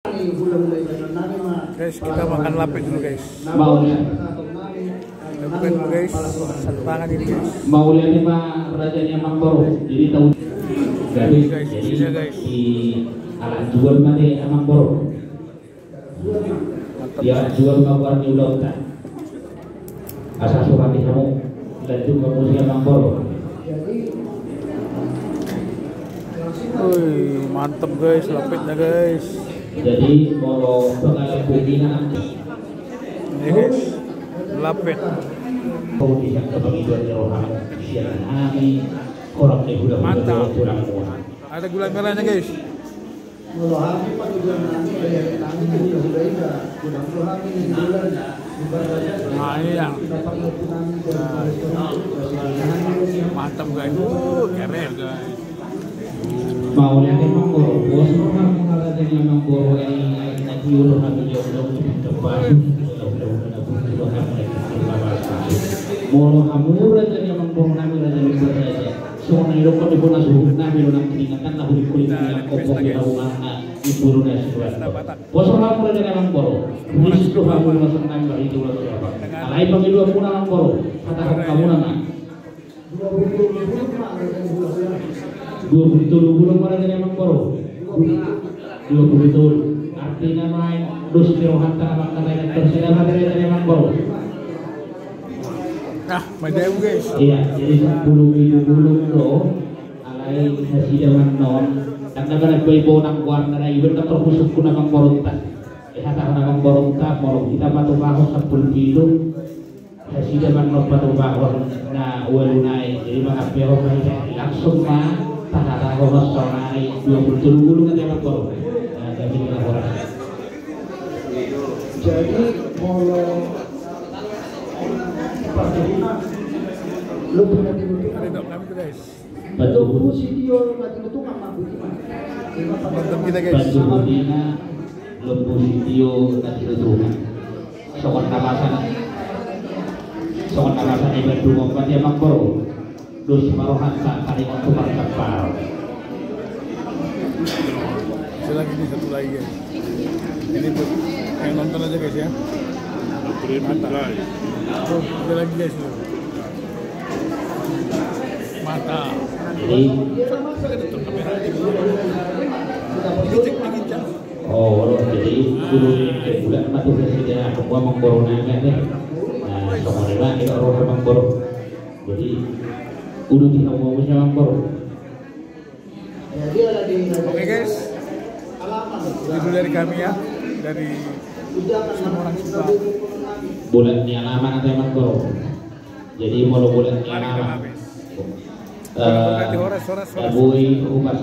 Guys, kita makan lapik dulu guys. Maunya. Bukan dulu guys, satu tangan ini guys. Maunya ini mah rajanya Mangkoro. Jadi tahun Guys, ini guys. di alat jual mana Mangkoro. Ya jual kabar di lautan. Asal surat kamu dan juga musim Mangkoro. Wih, mantep guys, lapiknya guys. Jadi kalau pengalaman pimpinan Ini guys, lapik. kau tidak kebagian orang siang kami orang yang sudah Mantap. kurang muat. Ada gula merahnya guys. Nah ini yang mantap guys. Keren guys. Mau yang Mangkoro, bos orang mengalami yang Mangkoro ini nanti udah habis jauh depan. Molo kamu raja yang Mangkoro nami raja yang berada. Soalnya itu kan ibu nasuh nami lo nang telingakan lahu di kulit yang kopong di rumah di buru nasi buat. Bos orang raja yang Mangkoro, di situ kamu langsung nami lagi itu langsung apa? Alai bagi dua pun Mangkoro, katakan kamu nama. 20 belum ada yang Mangkoro. 20 artinya main dus pirohan tanah makanan tersedia materi dari Mangkoro. Nah, main guys. Iya, jadi 10 belum lo alai hasil dengan non karena kan ibu nang warna ibu kan terkhusus kuna Mangkoro ta. Kata kuna Mangkoro ta mau kita patuh bahos 10 kilo hasil dengan non patuh bahos na walunai jadi maka pero langsung mah tahan horos sonai 20 kan yang Mangkoro. Nah, jadi kita horos. Jadi kalau lu punya Ada dok kami tuh guys. Batu sitio mati itu kan mampu Mantap kita guys. Batu budina lembu sitio nanti tutupan. Sokon kawasan di Bandung Obat yang Mangkoro. Dus marohan tak kali untuk kapal. Lagi ini satu lagi guys. Ini buat yang nonton aja guys ya. Mantap. Oh, ada lagi guys. Mantap. Jadi oh, jadi dulu ini bulan matu presiden aku mau Mangkoro naga deh. Nah, kemarin kita orang Mangkoro. Jadi udah kita mau punya Mangkoro. Oke guys. Itu dari kami ya, dari semua orang Sumba. Bulan yang aman atau Mangkoro. Jadi mau bulan yang aman. Bui ubah